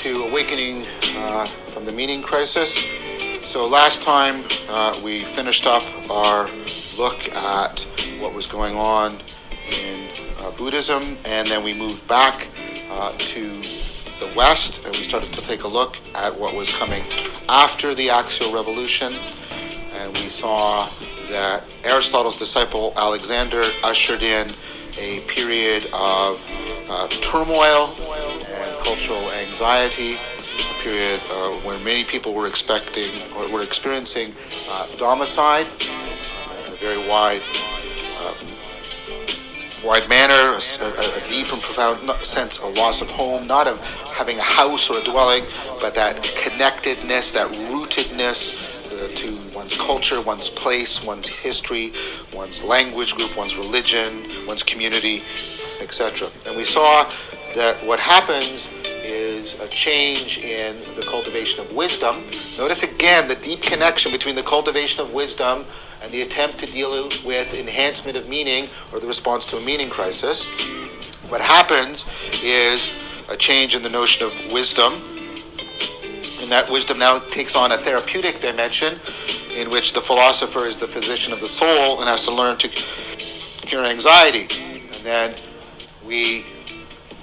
to Awakening from the Meaning Crisis. So last time we finished up our look at what was going on in Buddhism, and then we moved back to the West, and we started to take a look at what was coming after the Axial Revolution. And we saw that Aristotle's disciple Alexander ushered in a period of turmoil and cultural anxiety, a period where many people were expecting or were experiencing domicide in a very wide manner, a deep and profound sense of loss of home, not of having a house or a dwelling, but that connectedness, that rootedness to one's culture, one's place, one's history, one's language group, one's religion, one's community, etc. And we saw that what happens is a change in the cultivation of wisdom. Notice again the deep connection between the cultivation of wisdom and the attempt to deal with enhancement of meaning or the response to a meaning crisis. What happens is a change in the notion of wisdom, and that wisdom now takes on a therapeutic dimension in which the philosopher is the physician of the soul and has to learn to cure anxiety. And then we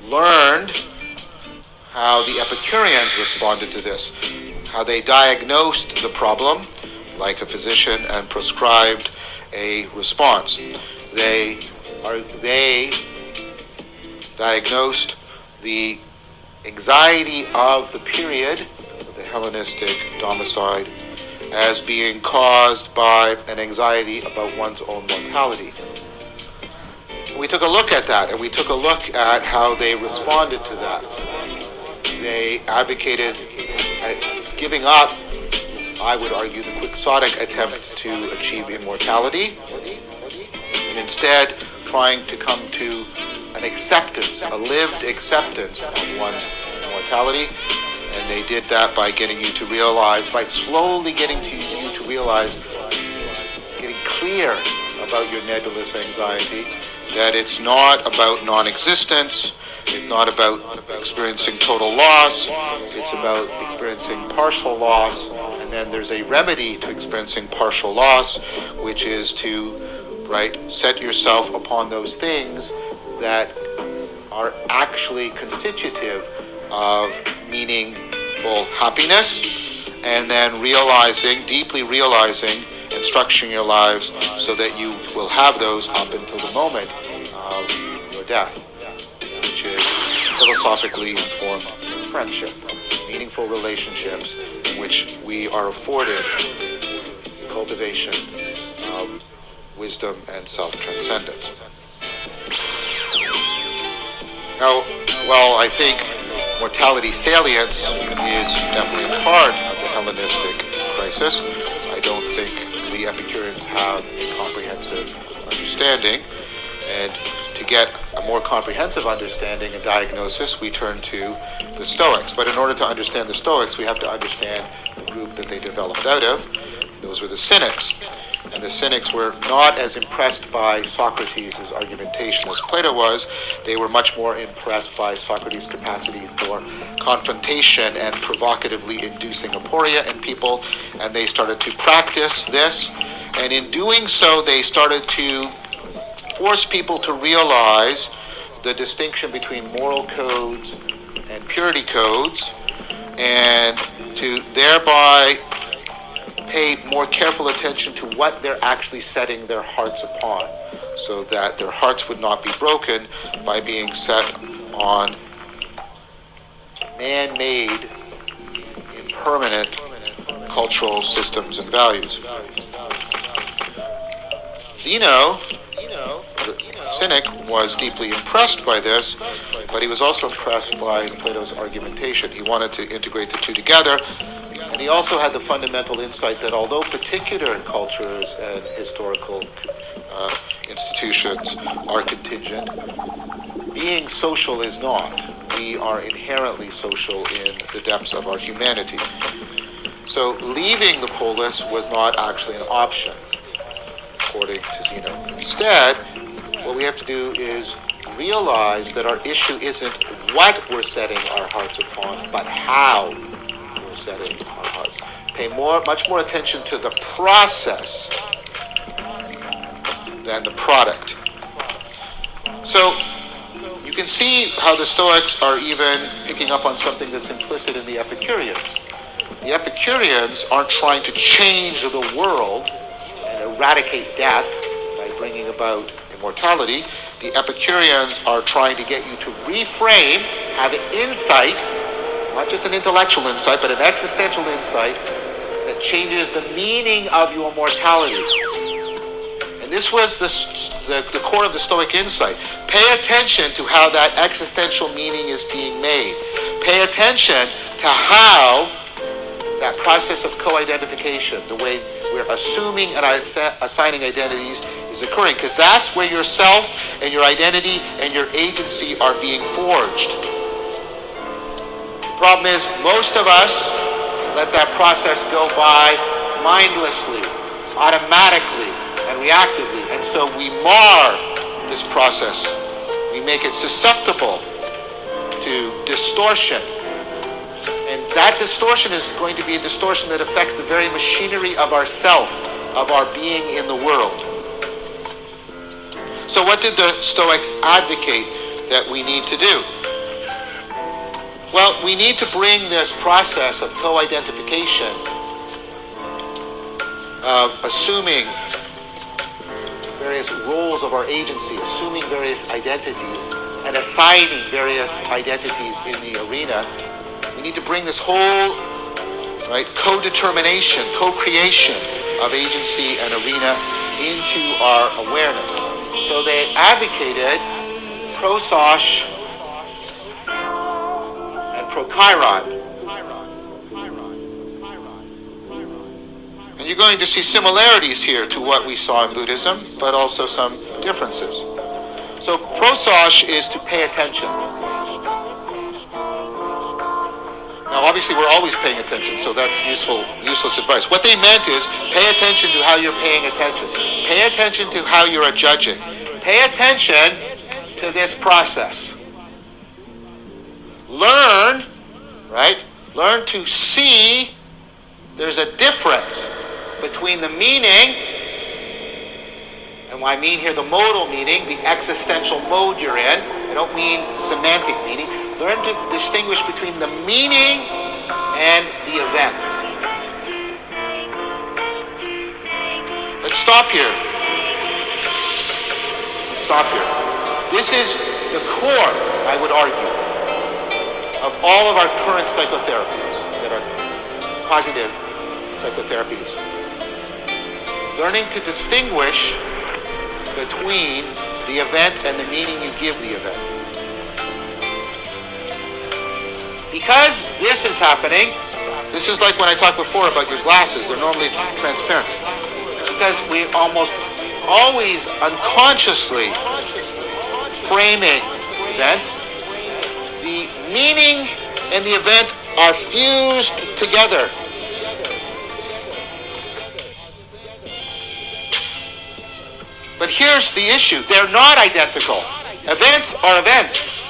learned how the Epicureans responded to this, how they diagnosed the problem like a physician and prescribed a response. They diagnosed the anxiety of the period, the Hellenistic domicide, as being caused by an anxiety about one's own mortality. We took a look at that, and we took a look at how they responded to that. They advocated giving up, I would argue, the quixotic attempt to achieve immortality, and instead trying to come to an acceptance, a lived acceptance of one's mortality. And they did that by getting you to realize, by slowly getting you to realize, getting clear about your nebulous anxiety, that it's not about non-existence, it's not about experiencing total loss, it's about experiencing partial loss, and then there's a remedy to experiencing partial loss, which is to, set yourself upon those things that are actually constitutive of meaningful happiness, and then deeply realizing and structuring your lives so that you will have those up until the moment of your death, which is philosophically informed friendship, meaningful relationships in which we are afforded the cultivation of wisdom and self-transcendence. Now, while I think mortality salience is definitely a part of the Hellenistic crisis, I don't think the Epicureans have a comprehensive understanding. And to get a more comprehensive understanding and diagnosis, we turn to the Stoics. But in order to understand the Stoics, we have to understand the group that they developed out of. Those were the Cynics. And the Cynics were not as impressed by Socrates' argumentation as Plato was. They were much more impressed by Socrates' capacity for confrontation and provocatively inducing aporia in people, and they started to practice this. And in doing so, they started to force people to realize the distinction between moral codes and purity codes, and to thereby pay more careful attention to what they're actually setting their hearts upon, so that their hearts would not be broken by being set on man-made, impermanent cultural systems and values. Zeno, the Cynic, was deeply impressed by this, but he was also impressed by Plato's argumentation. He wanted to integrate the two together. And he also had the fundamental insight that although particular cultures and historical institutions are contingent, being social is not. We are inherently social in the depths of our humanity. So leaving the polis was not actually an option, according to Zeno. Instead, what we have to do is realize that our issue isn't what we're setting our hearts upon, but how we're setting our hearts. Pay much more attention to the process than the product. So you can see how the Stoics are even picking up on something that's implicit in the Epicureans. The Epicureans aren't trying to change the world and eradicate death by bringing about immortality. The Epicureans are trying to get you to reframe, have an insight, not just an intellectual insight, but an existential insight that changes the meaning of your mortality. And this was the core of the Stoic insight. Pay attention to how that existential meaning is being made. Pay attention to how that process of co-identification, the way we're assuming and assigning identities, is occurring, because that's where your self and your identity and your agency are being forged. The problem is, most of us let that process go by mindlessly, automatically, and reactively, and so we mar this process. We make it susceptible to distortion. And that distortion is going to be a distortion that affects the very machinery of our self, of our being in the world. So what did the Stoics advocate that we need to do? Well, we need to bring this process of co-identification, of assuming various roles of our agency, assuming various identities, and assigning various identities in the arena. We need to bring this whole co-determination, co-creation of agency and arena into our awareness. So they advocated prosos and prochiron. And you're going to see similarities here to what we saw in Buddhism, but also some differences. So prosos is to pay attention. Now, obviously, we're always paying attention, so that's useless advice. What they meant is, pay attention to how you're paying attention. Pay attention to how you're judging. Pay attention to this process. Learn to see there's a difference between the meaning, and when I mean here the modal meaning, the existential mode you're in. I don't mean semantic meaning. Learn to distinguish between the meaning and the event. Let's stop here. This is the core, I would argue, of all of our current psychotherapies that are cognitive psychotherapies. Learning to distinguish between the event and the meaning you give the event. Because this is happening, this is like when I talked before about your glasses, they're normally transparent. Because we almost always unconsciously framing events, the meaning and the event are fused together. But here's the issue, they're not identical. Events are events.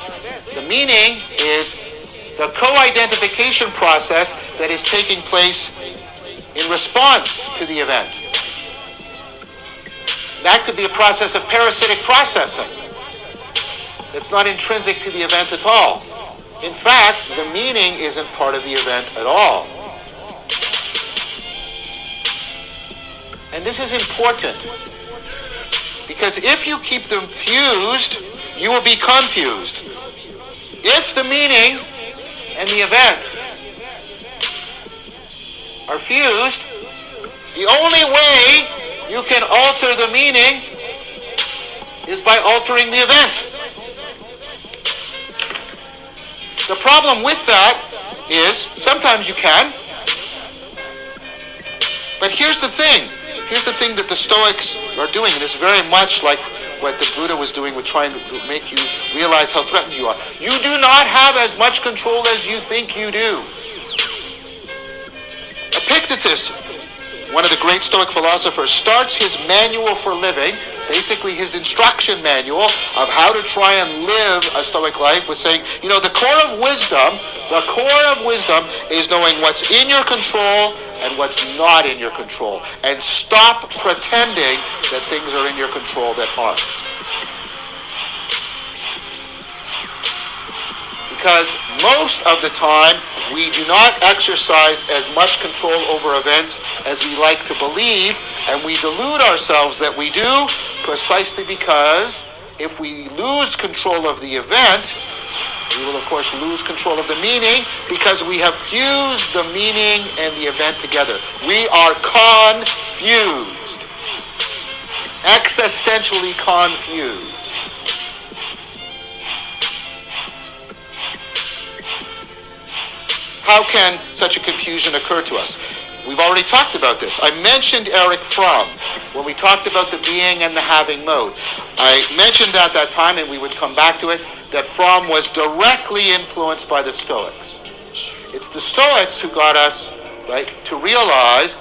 The meaning is the co-identification process that is taking place in response to the event. That could be a process of parasitic processing. It's not intrinsic to the event at all. In fact, the meaning isn't part of the event at all. And this is important, because if you keep them fused, you will be confused. If the meaning and the event are fused, the only way you can alter the meaning is by altering the event. The problem with that is sometimes you can, but here's the thing that the Stoics are doing, and it's very much like what the Buddha was doing with trying to make you realize how threatened you are. You do not have as much control as you think you do. Epictetus one of the great Stoic philosophers, starts his manual for living, basically his instruction manual of how to try and live a Stoic life, with saying, the core of wisdom is knowing what's in your control and what's not in your control. And stop pretending that things are in your control that aren't. Because most of the time, we do not exercise as much control over events as we like to believe, and we delude ourselves that we do, precisely because if we lose control of the event, we will, of course, lose control of the meaning, because we have fused the meaning and the event together. We are confused, existentially confused. How can such a confusion occur to us? We've already talked about this. I mentioned Erich Fromm when we talked about the being and the having mode. I mentioned at that time, and we would come back to it, that Fromm was directly influenced by the Stoics. It's the Stoics who got us, to realize,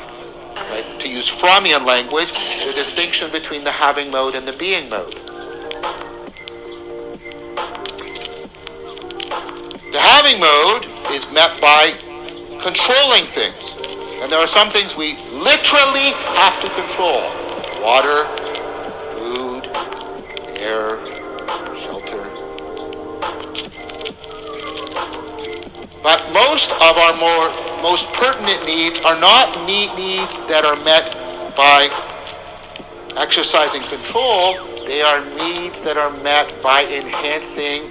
to use Frommian language, the distinction between the having mode and the being mode. The having mode is met by controlling things. And there are some things we literally have to control. Water, food, air, shelter. But most of our most pertinent needs are not needs that are met by exercising control. They are needs that are met by enhancing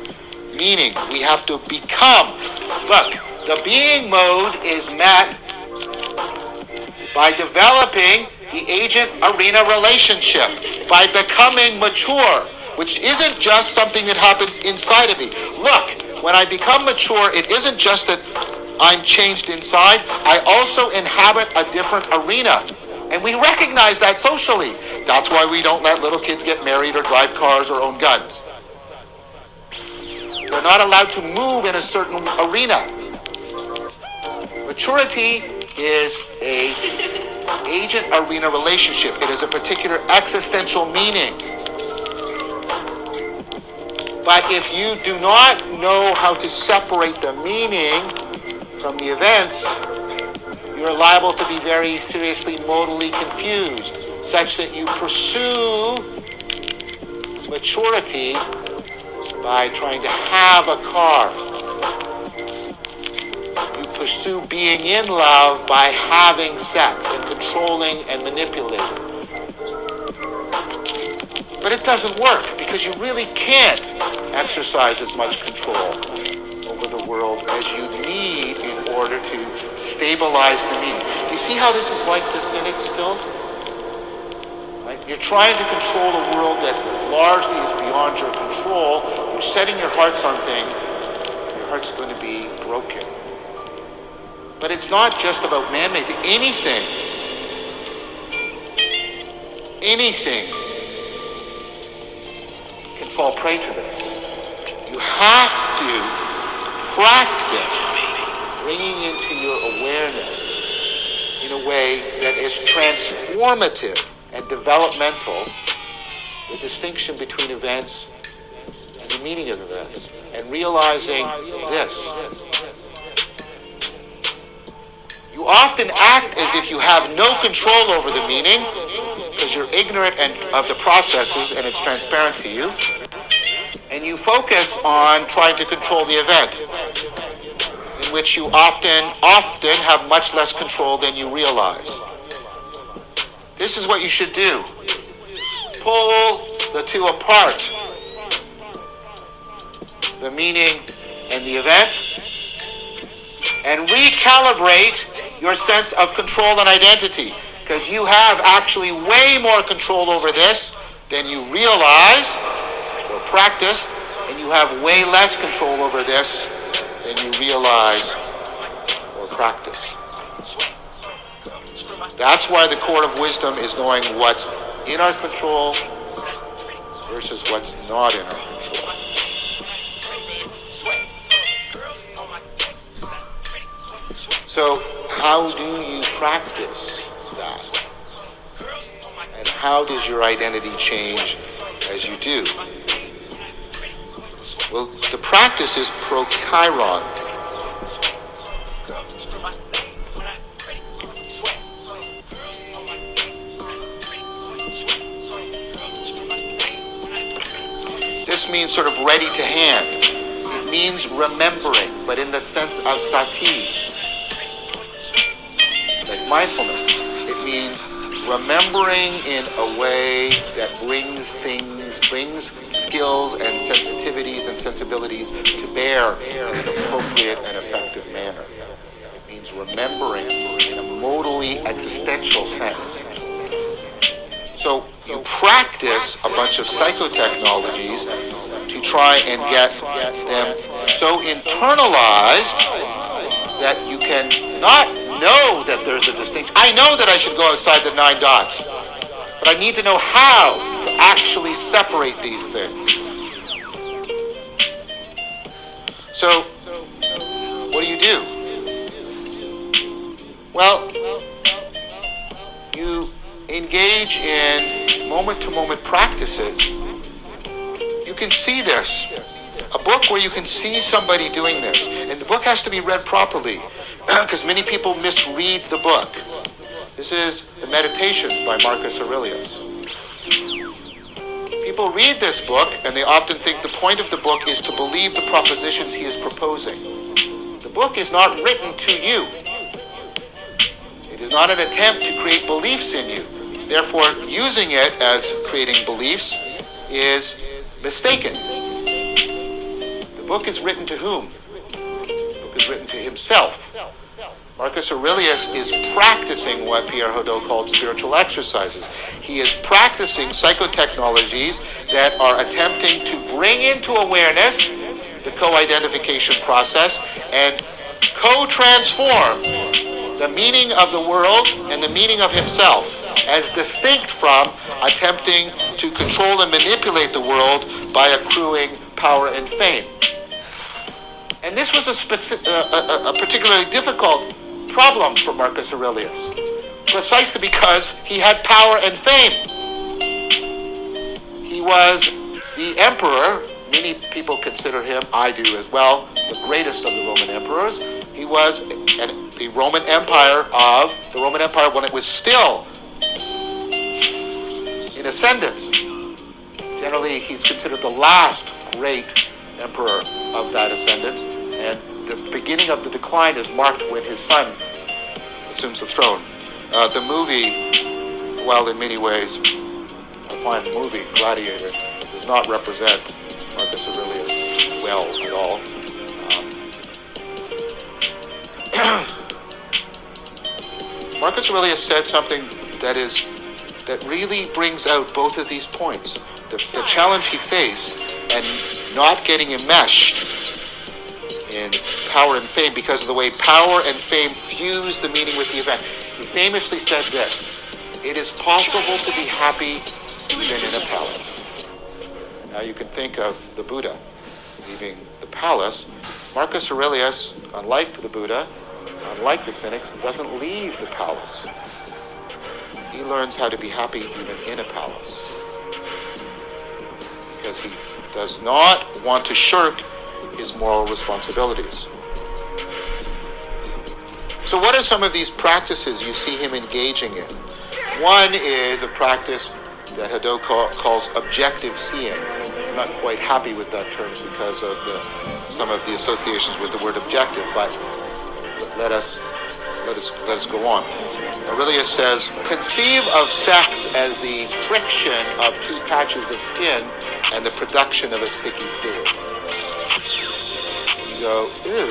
meaning. We have to become. Look, the being mode is met by developing the agent-arena relationship, by becoming mature, which isn't just something that happens inside of me. Look, when I become mature, it isn't just that I'm changed inside, I also inhabit a different arena. And we recognize that socially. That's why we don't let little kids get married or drive cars or own guns. They're not allowed to move in a certain arena. Maturity is a agent-arena relationship. It is a particular existential meaning. But if you do not know how to separate the meaning from the events, you're liable to be very seriously modally confused, such that you pursue maturity by trying to have a car. You pursue being in love by having sex and controlling and manipulating. But it doesn't work, because you really can't exercise as much control over the world as you need in order to stabilize the meaning. Do you see how this is like the cynic still? Right? You're trying to control a world that largely is beyond your control. You're setting your hearts on things, your heart's going to be broken. But it's not just about man-made. Anything can fall prey to this. You have to practice bringing into your awareness in a way that is transformative and developmental the distinction between events and the meaning of events, and realizing this. You often act as if you have no control over the meaning because you're ignorant of the processes and it's transparent to you, and you focus on trying to control the event, in which you often have much less control than you realize. This is what you should do. Pull the two apart, the meaning and the event, and recalibrate your sense of control and identity, because you have actually way more control over this than you realize or practice, and you have way less control over this than you realize or practice. That's why the core of wisdom is knowing what's in our control versus what's not in our control. So how do you practice that? how does your identity change as you do? Well, the practice is prochiron. This means sort of ready to hand. It means remembering, but in the sense of sati, like mindfulness. It means remembering in a way that brings skills and sensitivities and sensibilities to bear in an appropriate and effective manner. It means remembering in a modally existential sense. So you practice a bunch of psychotechnologies to try and get them so internalized that you can not know that there's a distinction. I know that I should go outside the 9 dots, but I need to know how to actually separate these things. So, what do? Well, you engage in moment-to-moment practices. You can see this. A book where you can see somebody doing this. And the book has to be read properly, because many people misread the book. This is the Meditations by Marcus Aurelius. People read this book, and they often think the point of the book is to believe the propositions he is proposing. The book is not written to you. It is not an attempt to create beliefs in you. Therefore, using it as creating beliefs is mistaken. The book is written to whom? The book is written to himself. Marcus Aurelius is practicing what Pierre Hadot called spiritual exercises. He is practicing psychotechnologies that are attempting to bring into awareness the co-identification process and co-transform the meaning of the world and the meaning of himself, as distinct from attempting to control and manipulate the world by accruing power and fame. And this was a particularly difficult problem for Marcus Aurelius, precisely because he had power and fame. He was the emperor. Many people consider him, I do as well, the greatest of the Roman emperors. He was the Roman Empire when it was still in ascendance. Generally, he's considered the last great emperor of that ascendance, and the beginning of the decline is marked when his son assumes the throne. The movie, well, in many ways, I find the movie Gladiator does not represent Marcus Aurelius well at all. Marcus Aurelius said something that really brings out both of these points. The challenge he faced and not getting enmeshed in power and fame because of the way power and fame fuse the meaning with the event. He famously said this: it is possible to be happy even in a palace. Now you can think of the Buddha leaving the palace. Marcus Aurelius, unlike the Buddha, unlike the cynics, doesn't leave the palace. He learns how to be happy even in a palace, because he does not want to shirk his moral responsibilities. So what are some of these practices you see him engaging in? One is a practice that Hadot calls objective seeing. I'm not quite happy with that term because of some of the associations with the word objective, but let us go on. Aurelius says, conceive of sex as the friction of two patches of skin and the production of a sticky fluid. You go, ew,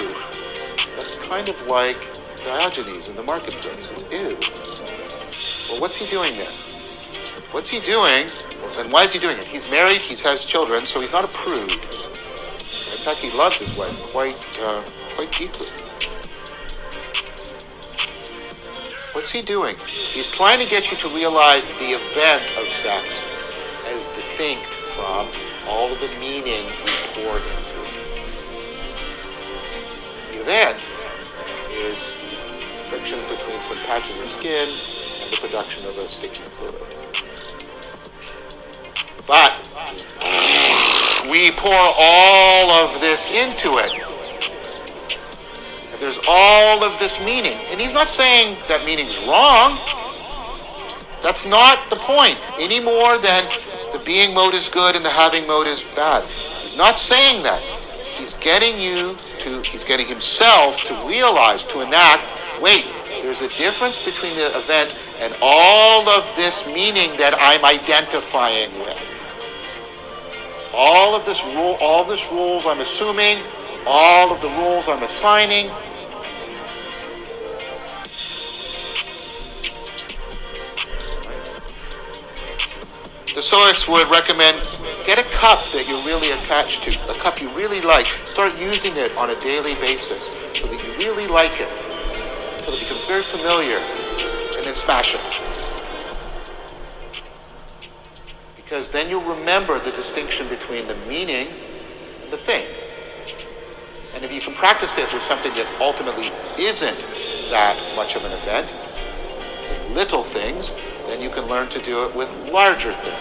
that's kind of like Diogenes in the marketplace. It's ew. Well, what's he doing then? What's he doing, and why is he doing it? He's married, he has children, so he's not a prude. In fact, he loves his wife quite deeply. What's he doing? He's trying to get you to realize the event of sex as distinct from all of the meaning we pour into it. The event is friction between some patches of skin and the production of a sticky fluid. But we pour all of this into it. And there's all of this meaning. And he's not saying that meaning's wrong. That's not the point, any more than the being mode is good and the having mode is bad. He's not saying that. He's getting himself to realize, to enact, wait, there's a difference between the event and all of this meaning that I'm identifying with. All of this rules I'm assuming, all of the rules I'm assigning. The Stoics would recommend get a cup that you're really attached to, a cup you really like. Start using it on a daily basis so that you really like it, so that it becomes very familiar and then smash it. Because then you'll remember the distinction between the meaning and the thing. And if you can practice it with something that ultimately isn't that much of an event, with little things, then you can learn to do it with larger things.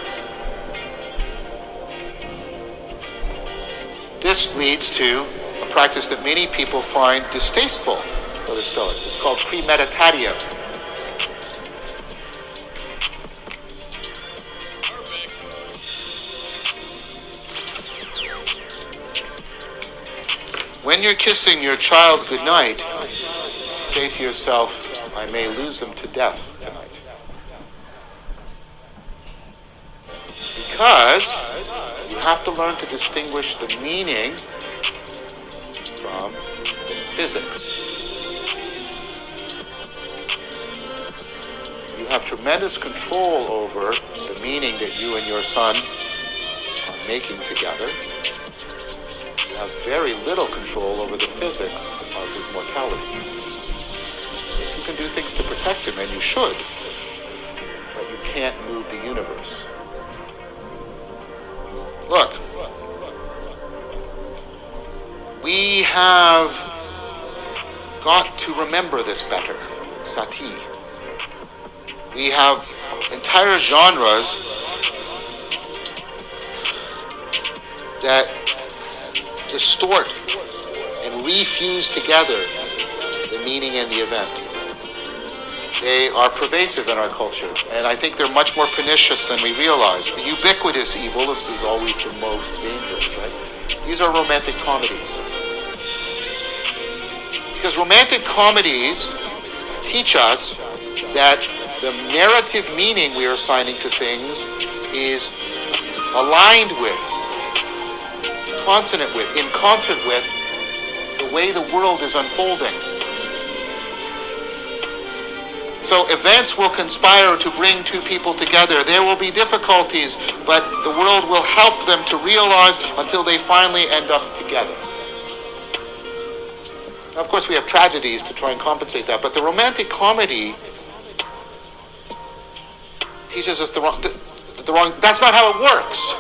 This leads to a practice that many people find distasteful for the Stoics. It's called premeditatio. When you're kissing your child goodnight, say to yourself, I may lose him to death tonight. Because you have to learn to distinguish the meaning from the physics. You have tremendous control over the meaning that you and your son are making together. You have very little control over the physics of his mortality. Yes, you can do things to protect him, and you should, but you can't move the universe. Look, we have got to remember this better, sati. We have entire genres that distort and refuse together the meaning and the event. They are pervasive in our culture, and I think they're much more pernicious than we realize. The ubiquitous evil is always the most dangerous, right? These are romantic comedies. Because romantic comedies teach us that the narrative meaning we are assigning to things is aligned with, consonant with, in concert with the way the world is unfolding. So events will conspire to bring two people together. There will be difficulties, but the world will help them to realize until they finally end up together. Now, of course, we have tragedies to try and compensate that, but the romantic comedy teaches us the wrong. That's not how it works.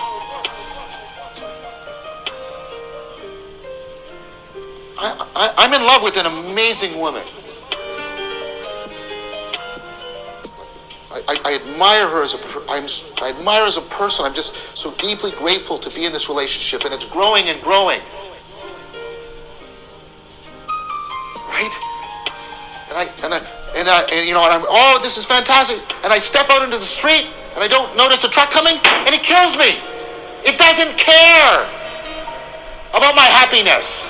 I'm in love with an amazing woman. I admire her I admire her as a person. I'm just so deeply grateful to be in this relationship, and it's growing and growing. Right? And I'm, oh, this is fantastic. And I step out into the street and I don't notice a truck coming, and it kills me. It doesn't care about my happiness.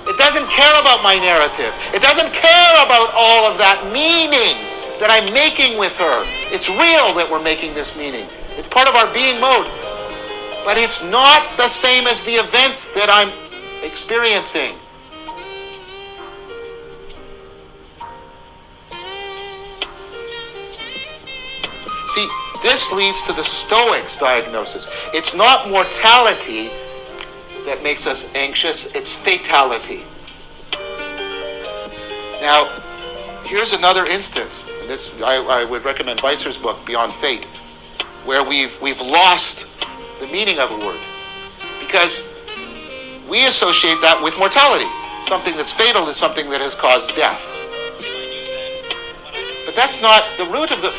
It doesn't care about my narrative. It doesn't care about all of that meaning that I'm making with her. It's real that we're making this meaning. It's part of our being mode. But it's not the same as the events that I'm experiencing. See, this leads to the Stoics' diagnosis. It's not mortality that makes us anxious, it's fatality. Now, here's another instance. And this, I would recommend Weiser's book, Beyond Fate, where we've lost the meaning of a word. Because we associate that with mortality. Something that's fatal is something that has caused death. But that's not the root of the...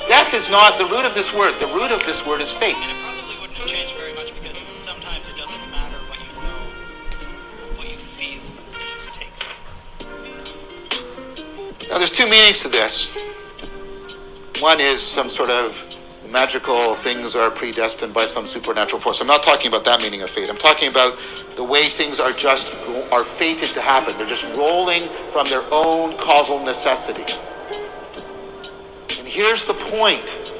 Death is not the root of this word. The root of this word is fate. And it probably wouldn't have changed very much because sometimes it doesn't matter what you know, what you feel just takes over. Now there's two meanings to this. One is some sort of magical things are predestined by some supernatural force. I'm not talking about that meaning of fate. I'm talking about the way things are fated to happen. They're just rolling from their own causal necessity. And here's the point.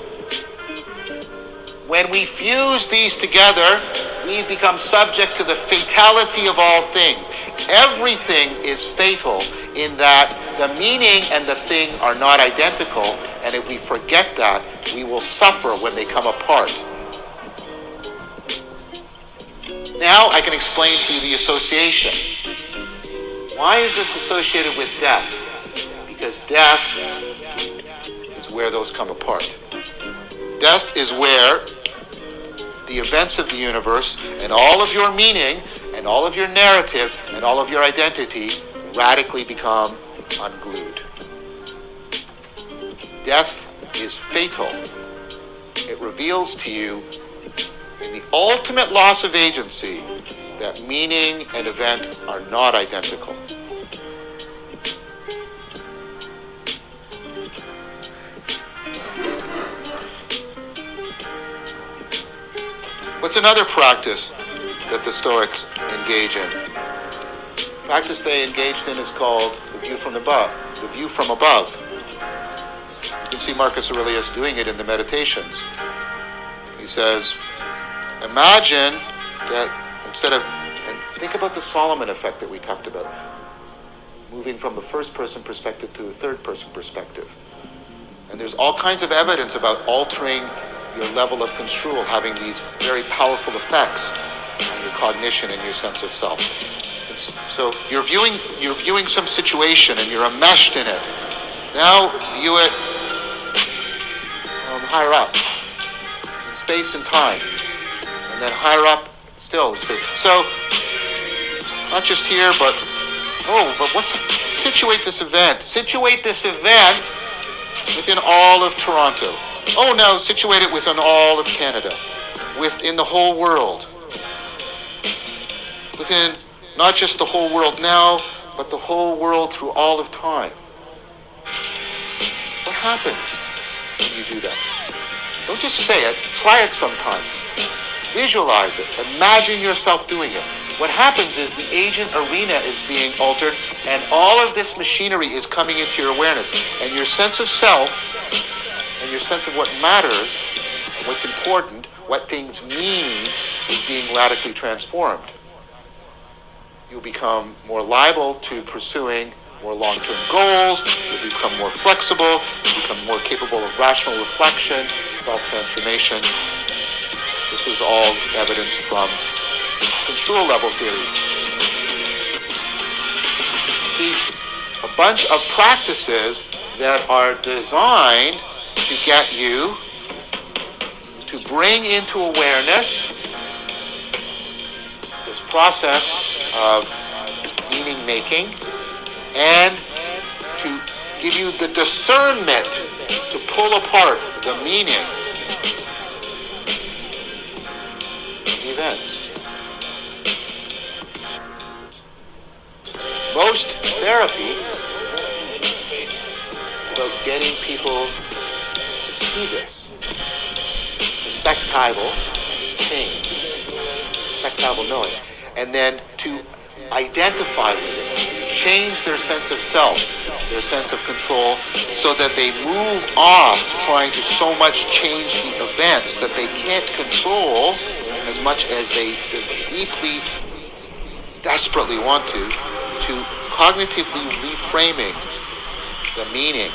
When we fuse these together, we become subject to the fatality of all things. Everything is fatal in that the meaning and the thing are not identical, and if we forget that, we will suffer when they come apart. Now I can explain to you the association. Why is this associated with death? Because death is where those come apart. Death is where the events of the universe and all of your meaning and all of your narrative and all of your identity radically become unglued. Death is fatal. It reveals to you in the ultimate loss of agency that meaning and event are not identical. What's another practice that the Stoics engage in? The practice they engaged in is called the view from above. The view from above. You can see Marcus Aurelius doing it in the Meditations. He says, imagine that instead of, and think about the Solomon effect that we talked about, moving from a first-person perspective to a third-person perspective. And there's all kinds of evidence about altering your level of construal, having these very powerful effects on your cognition and your sense of self. So you're viewing some situation and you're enmeshed in it. Now view it higher up, in space and time, and then higher up still in space. So not just here, but situate this event. Situate this event within all of Toronto. Oh no, situate it within all of Canada, within the whole world, within not just the whole world now, but the whole world through all of time. What happens when you do that? Don't just say it, try it sometime. Visualize it, imagine yourself doing it. What happens is the agent arena is being altered, and all of this machinery is coming into your awareness, and your sense of self and your sense of what matters, and what's important, what things mean, is being radically transformed. You'll become more liable to pursuing more long-term goals, you'll become more flexible, you'll become more capable of rational reflection, self-transformation. This is all evidenced from construal level theory. See, a bunch of practices that are designed to get you to bring into awareness this process of meaning making and to give you the discernment to pull apart the meaning of the event. Most therapy is about getting people to see this. Perspectival change. Perspectival knowing. And then to identify with it. Change their sense of self, their sense of control, so that they move off trying to so much change the events that they can't control as much as they deeply, desperately want to cognitively reframing the meaning.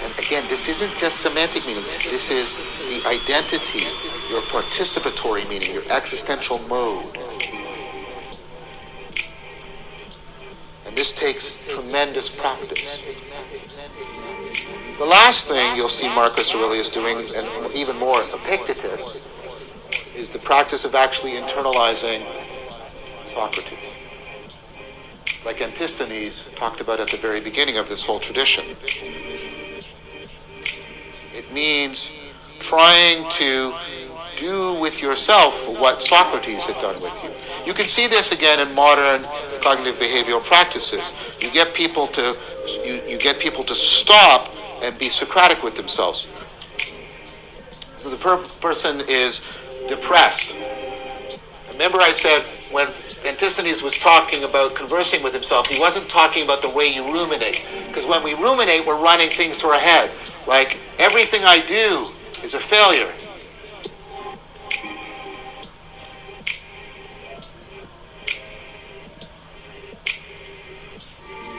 And again, this isn't just semantic meaning. This is the identity, your participatory meaning, your existential mode. And this takes tremendous practice. The last thing you'll see Marcus Aurelius doing, and even more Epictetus, is the practice of actually internalizing Socrates. Like Antisthenes talked about at the very beginning of this whole tradition. It means trying to do with yourself what Socrates had done with you. You can see this again in modern cognitive behavioral practices. You get people to stop and be Socratic with themselves. So the person is depressed. Remember I said when Antisthenes was talking about conversing with himself, he wasn't talking about the way you ruminate. Because when we ruminate, we're running things through our head. Like, everything I do is a failure.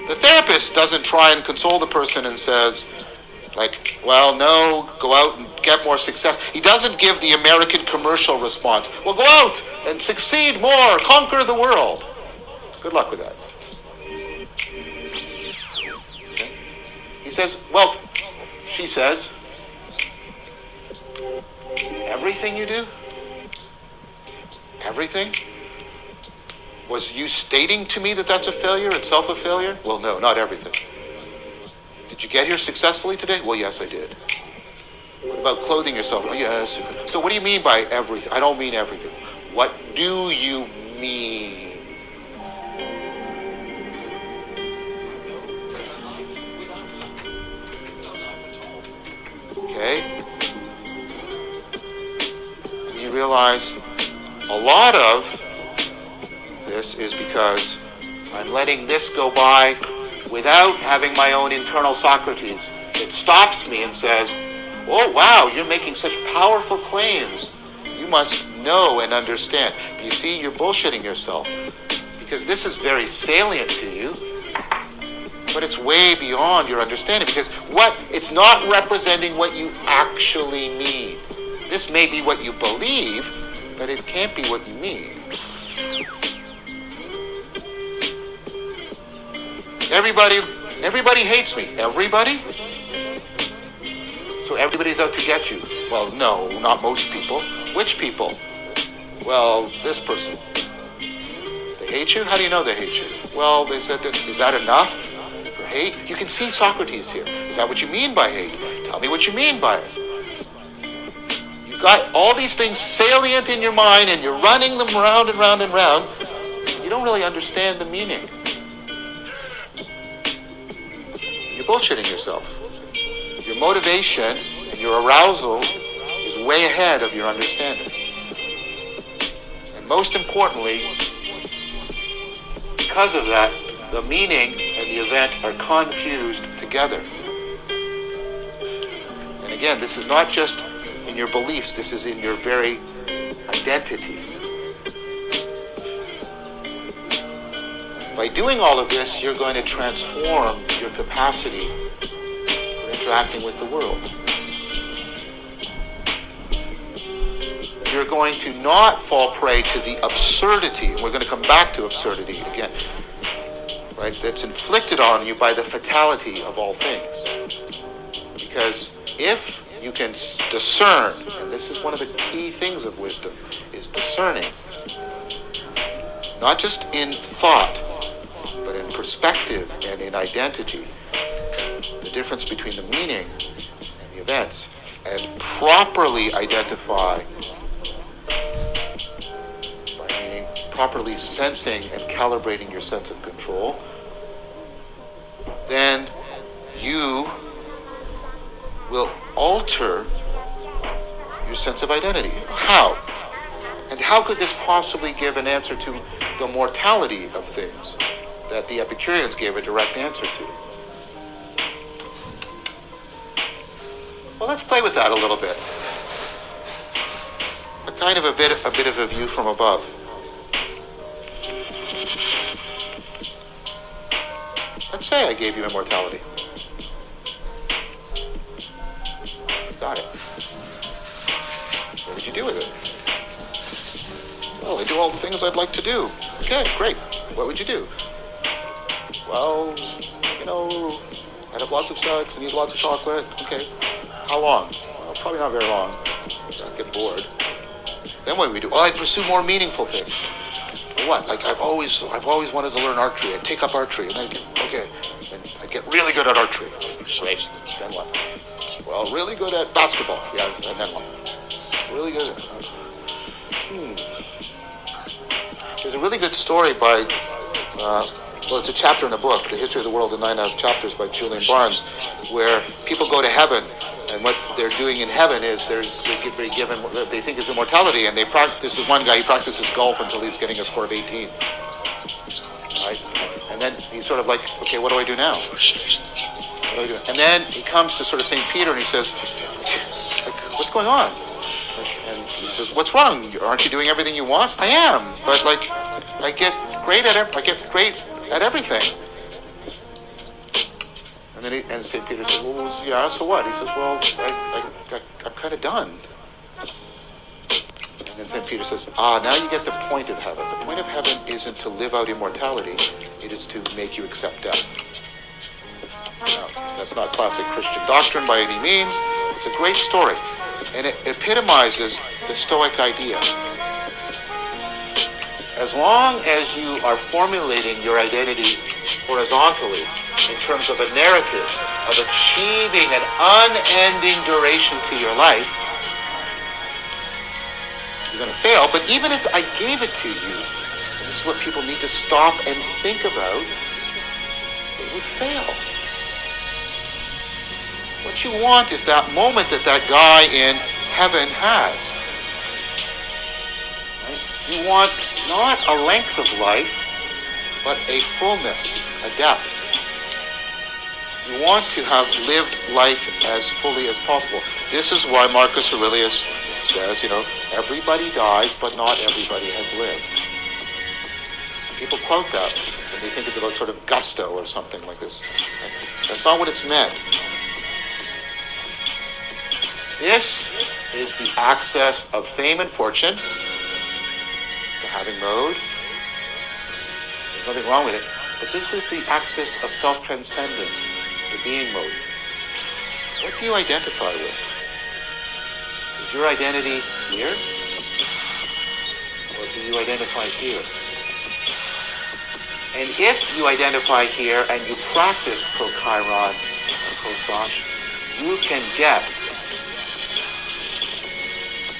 The therapist doesn't try and console the person and says, like, well, no, go out and get more success. He doesn't give the American commercial response. Well, go out and succeed more, conquer the world. Good luck with that. Okay. He says, well, she says, everything you do? Everything? Was you stating to me that that's a failure, itself a failure? Well, no, not everything. Did you get here successfully today? Well, yes, I did. What about clothing yourself? Oh, yes. So what do you mean by everything? I don't mean everything. What do you mean? Okay? And you realize a lot of this is because I'm letting this go by without having my own internal Socrates. It stops me and says, oh, wow, you're making such powerful claims. You must know and understand. You see, you're bullshitting yourself because this is very salient to you, but it's way beyond your understanding because it's not representing what you actually mean. This may be what you believe, but it can't be what you mean. Everybody hates me. Everybody? So everybody's out to get you. Well, no, not most people. Which people? Well, this person. They hate you? How do you know they hate you? Well, they said that. Is that enough for hate? You can see Socrates here. Is that what you mean by hate? Tell me what you mean by it. You've got all these things salient in your mind and you're running them round and round and round. You don't really understand the meaning. You're bullshitting yourself. Your motivation and your arousal is way ahead of your understanding. And most importantly, because of that, the meaning and the event are confused together. And again, this is not just in your beliefs, this is in your very identity. By doing all of this, you're going to transform your capacity for interacting with the world. You're going to not fall prey to the absurdity, and we're going to come back to absurdity again, right? That's inflicted on you by the fatality of all things. Because if you can discern, and this is one of the key things of wisdom, is discerning, not just in thought, but in perspective and in identity, the difference between the meaning and the events, and properly identify, by meaning properly sensing and calibrating your sense of control, then you will alter your sense of identity. How? And how could this possibly give an answer to the mortality of things that the Epicureans gave a direct answer to? Well, let's play with that a little bit. A bit of a view from above. Let's say I gave you immortality. Got it. What would you do with it? Well, I do all the things I'd like to do. Okay, great. What would you do? Well, I'd have lots of sex and eat lots of chocolate. Okay. How long? Well, probably not very long. I'd get bored. Then what would we do? Oh, I'd pursue more meaningful things. What? Like I've always wanted to learn archery. I'd take up archery and then and I'd get really good at archery. Great. Then what? Well, really good at basketball. Yeah, and then what? Really good. There's a really good story by, well, it's a chapter in a book, The History of the World in 9.5 Chapters by Julian Barnes, where people go to heaven, and what they're doing in heaven is they get given what they think is immortality, and this is one guy, he practices golf until he's getting a score of 18. Right? And then he's sort of like, okay, what do I do now? What do I do? And then he comes to sort of St. Peter and he says, like, what's going on? And he says, what's wrong? Aren't you doing everything you want? I am, but like, I get great at everything. And then St. Peter says, well, yeah, so what? He says, well, I'm kind of done. And then St. Peter says, now you get the point of heaven. The point of heaven isn't to live out immortality. It is to make you accept death. Now, that's not classic Christian doctrine by any means. It's a great story. And it epitomizes the Stoic idea. As long as you are formulating your identity horizontally in terms of a narrative of achieving an unending duration to your life, you're going to fail. But even if I gave it to you, and this is what people need to stop and think about, it would fail. What you want is that moment that guy in heaven has. Right? You want not a length of life, but a fullness, a depth. You want to have lived life as fully as possible. This is why Marcus Aurelius says, everybody dies, but not everybody has lived. People quote that, and they think it's about sort of gusto or something like this. That's not what it's meant. This is the access of fame and fortune, the having mode. There's nothing wrong with it. But this is the access of self-transcendence, the being mode. What do you identify with? Is your identity here? Or do you identify here? And if you identify here and you practice pro-chiron or pro-sosh, you can get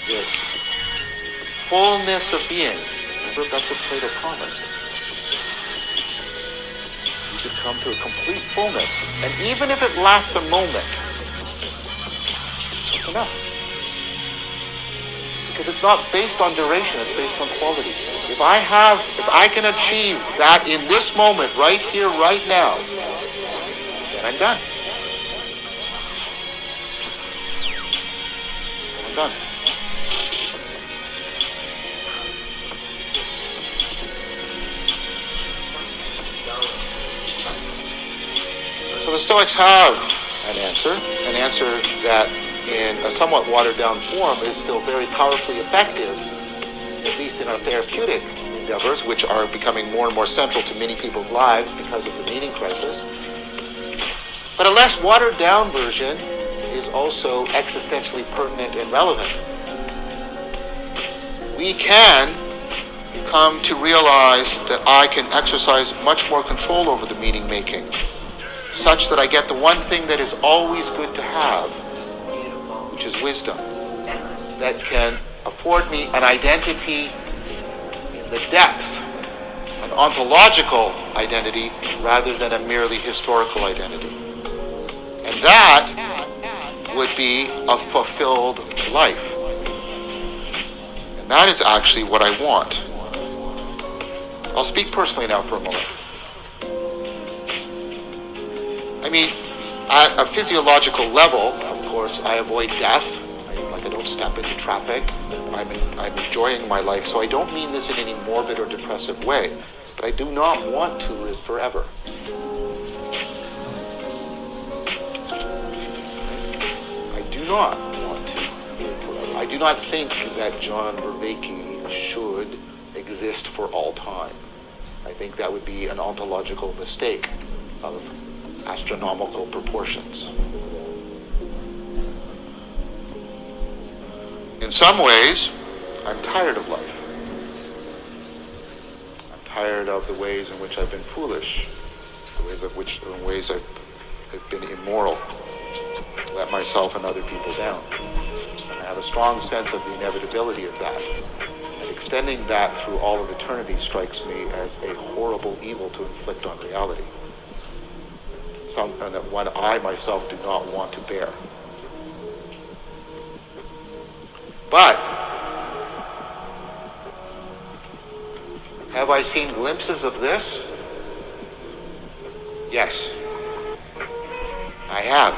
this fullness of being. Remember, that's what Plato promised. You could come to a complete fullness. And even if it lasts a moment, it's enough. Because it's not based on duration, it's based on quality. If I can achieve that in this moment, right here, right now, then I'm done. I'm done. So the Stoics have an answer that in a somewhat watered down form is still very powerfully effective, at least in our therapeutic endeavors, which are becoming more and more central to many people's lives because of the meaning crisis. But a less watered down version is also existentially pertinent and relevant. We can come to realize that I can exercise much more control over the meaning making, such that I get the one thing that is always good to have, which is wisdom, that can afford me an identity in the depths, an ontological identity, rather than a merely historical identity. And that would be a fulfilled life. And that is actually what I want. I'll speak personally now for a moment. I mean, at a physiological level, of course, I avoid death. I don't step into traffic. I'm enjoying my life. So I don't mean this in any morbid or depressive way. But I do not want to live forever. I do not want to live forever. I do not think that John Vervaeke should exist for all time. I think that would be an ontological mistake of astronomical proportions. In some ways, I'm tired of life. I'm tired of the ways in which I've been foolish, the ways I've been immoral, let myself and other people down. I have a strong sense of the inevitability of that. And extending that through all of eternity strikes me as a horrible evil to inflict on reality. And that one I myself do not want to bear. But have I seen glimpses of this? Yes, I have.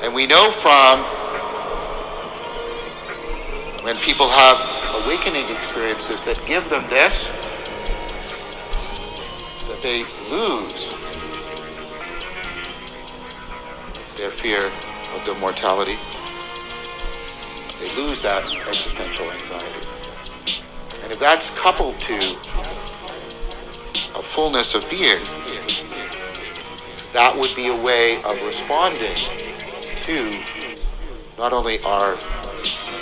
And we know from when people have awakening experiences that give them this, that they lose their fear of their mortality. They lose that existential anxiety. And if that's coupled to a fullness of being, that would be a way of responding to not only our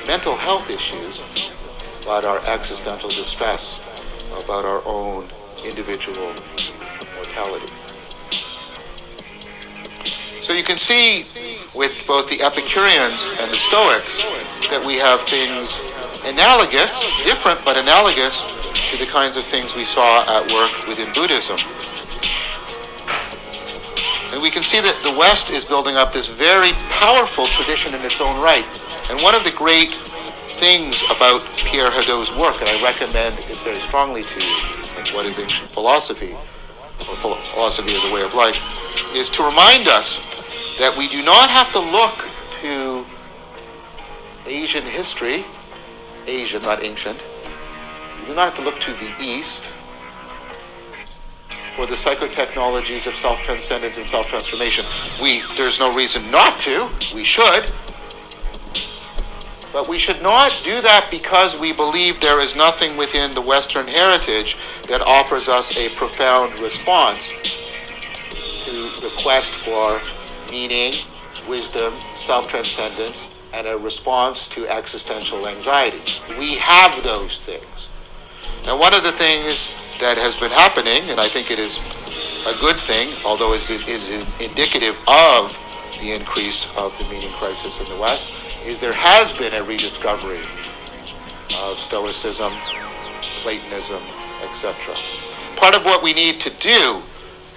mental health issues, but our existential distress about our own individual mortality. So you can see with both the Epicureans and the Stoics that we have things analogous, different but analogous to the kinds of things we saw at work within Buddhism. And we can see that the West is building up this very powerful tradition in its own right. And one of the great things about Pierre Hadot's work, and I recommend it very strongly to you, like what is ancient philosophy, or philosophy as a way of life, is to remind us that we do not have to look to Asian history, Asian, not ancient. We do not have to look to the East for the psychotechnologies of self-transcendence and self-transformation. There's no reason not to. We should. But we should not do that because we believe there is nothing within the Western heritage that offers us a profound response to the quest for meaning, wisdom, self-transcendence, and a response to existential anxiety. We have those things. Now, one of the things that has been happening, and I think it is a good thing, although it is indicative of the increase of the meaning crisis in the West, is there has been a rediscovery of Stoicism, Platonism, etc. Part of what we need to do,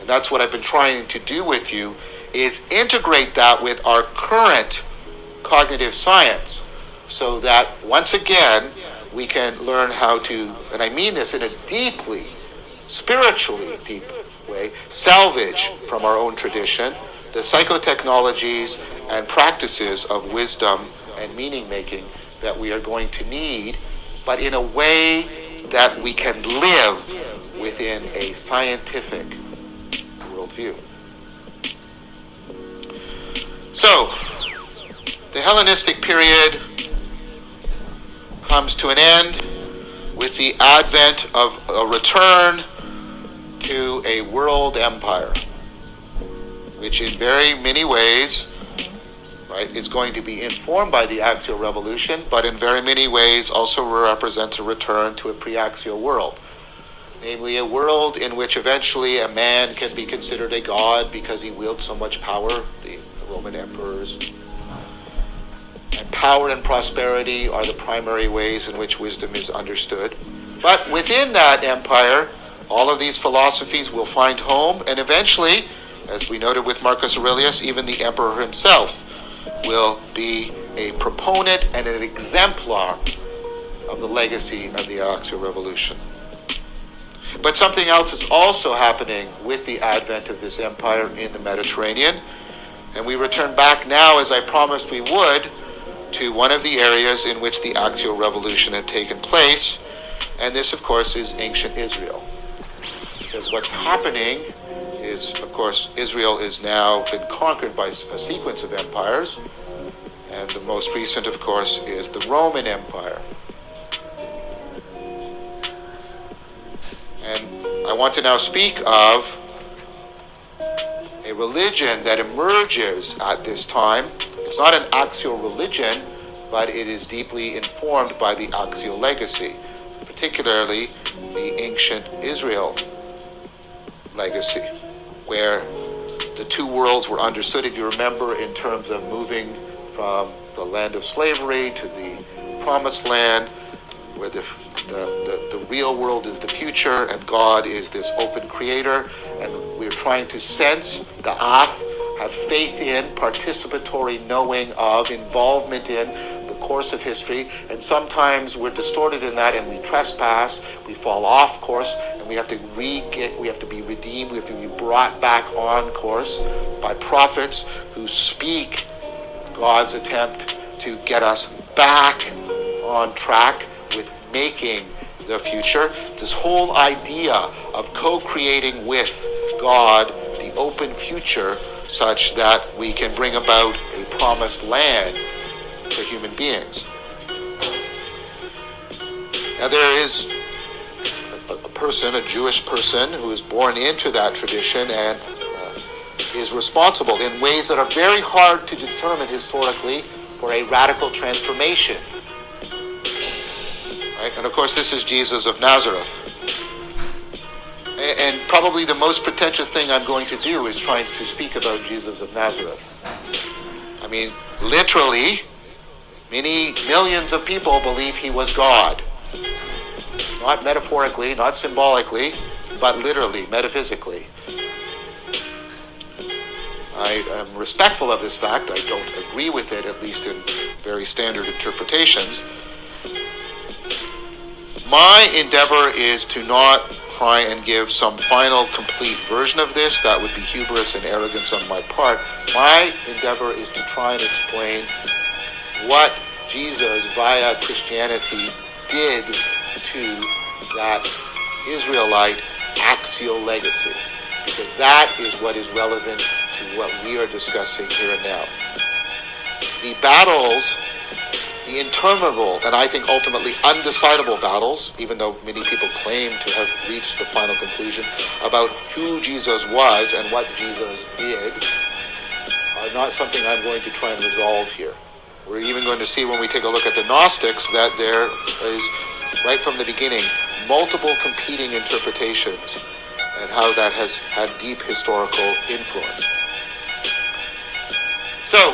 and that's what I've been trying to do with you, is integrate that with our current cognitive science so that once again we can learn how to, and I mean this in a deeply, spiritually deep way, salvage from our own tradition the psychotechnologies and practices of wisdom and meaning making that we are going to need, but in a way that we can live within a scientific worldview. So, the Hellenistic period comes to an end with the advent of a return to a world empire, which in very many ways, right, is going to be informed by the axial revolution, but in very many ways also represents a return to a pre-axial world. Namely, a world in which eventually a man can be considered a god because he wields so much power, the Roman emperors. And power and prosperity are the primary ways in which wisdom is understood. But within that empire, all of these philosophies will find home, and eventually, as we noted with Marcus Aurelius, even the emperor himself will be a proponent and an exemplar of the legacy of the axial revolution. But something else is also happening with the advent of this empire in the Mediterranean, and we return back now, as I promised we would, to one of the areas in which the axial revolution had taken place, and this, of course, is ancient Israel. Because what's happening is, of course, Israel is now been conquered by a sequence of empires, and the most recent, of course, is the Roman Empire. And I want to now speak of a religion that emerges at this time. It's not an axial religion, but it is deeply informed by the axial legacy, particularly the ancient Israel legacy, where the two worlds were understood, if you remember, in terms of moving from the land of slavery to the promised land, where the real world is the future and God is this open creator, and we're trying to sense the have faith in, participatory knowing of, involvement in the course of history, and sometimes we're distorted in that and we trespass, we fall off course, and we have to be redeemed, we have to be brought back on course by prophets who speak God's attempt to get us back on track with making the future. This whole idea of co-creating with God the open future such that we can bring about a promised land for human beings. Now there is a person, a Jewish person, who is born into that tradition and is responsible in ways that are very hard to determine historically for a radical transformation. Right? And of course this is Jesus of Nazareth. And probably the most pretentious thing I'm going to do is trying to speak about Jesus of Nazareth. I mean, literally, many millions of people believe he was God. Not metaphorically, not symbolically, but literally, metaphysically. I am respectful of this fact. I don't agree with it, at least in very standard interpretations. My endeavor is to not try and give some final complete version of this. That would be hubris and arrogance on my part. My endeavor is to try and explain what Jesus via Christianity did to that Israelite axial legacy, because that is what is relevant to what we are discussing here and now. The battles, the interminable and I think ultimately undecidable battles, even though many people claim to have reached the final conclusion about who Jesus was and what Jesus did, are not something I'm going to try and resolve here. We're even going to see when we take a look at the Gnostics that there is, right from the beginning, multiple competing interpretations and how that has had deep historical influence. So,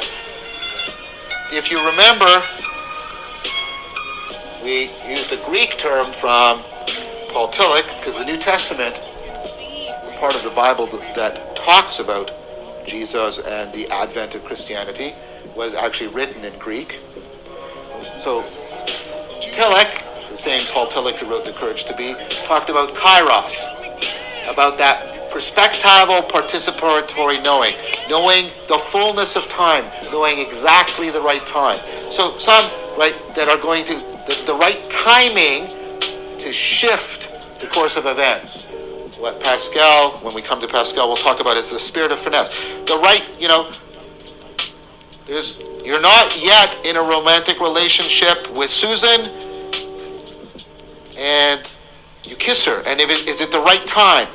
if you remember, we use the Greek term from Paul Tillich, because the New Testament, the part of the Bible that talks about Jesus and the advent of Christianity, was actually written in Greek. So Tillich, the same Paul Tillich who wrote The Courage to Be, talked about kairos, about that perspectival participatory knowing the fullness of time, knowing exactly the right time. So some, right, that are going to, the right timing to shift the course of events. What Pascal, when we come to Pascal, we'll talk about is the spirit of finesse. The right, you're not yet in a romantic relationship with Susan, and you kiss her, and is it the right time?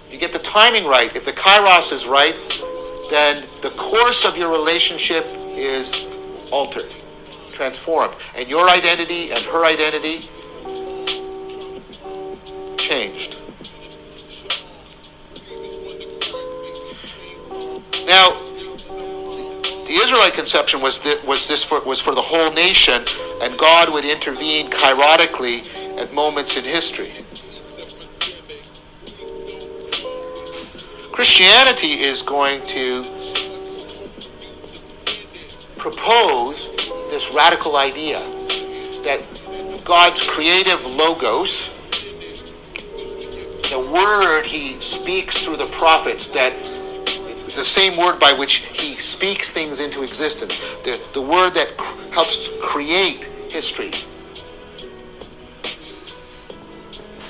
You get the timing right. If the kairos is right, then the course of your relationship is altered, transformed, and your identity and her identity changed. Now, the Israelite conception was for the whole nation, and God would intervene kairotically at moments in history. Christianity is going to propose this radical idea that God's creative logos, the word he speaks through the prophets, that it's the same word by which he speaks things into existence, the word that helps create history,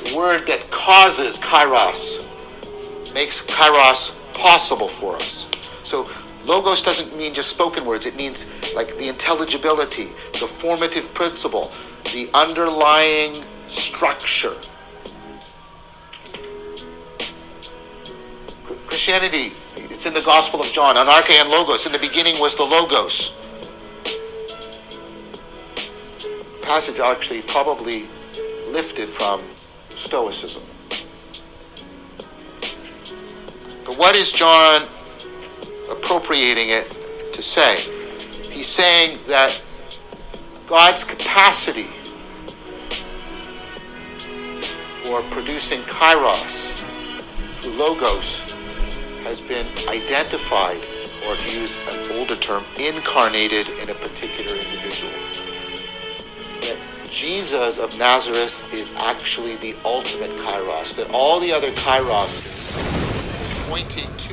the word that causes kairos, makes kairos possible for us. So logos doesn't mean just spoken words. It means like the intelligibility, the formative principle, the underlying structure. Christianity, it's in the Gospel of John, anarche and logos. In the beginning was the logos. Passage actually probably lifted from Stoicism. what is John appropriating it to say? He's saying that God's capacity for producing kairos through logos has been identified, or to use an older term, incarnated in a particular individual. That Jesus of Nazareth is actually the ultimate kairos, that all the other kairos pointing to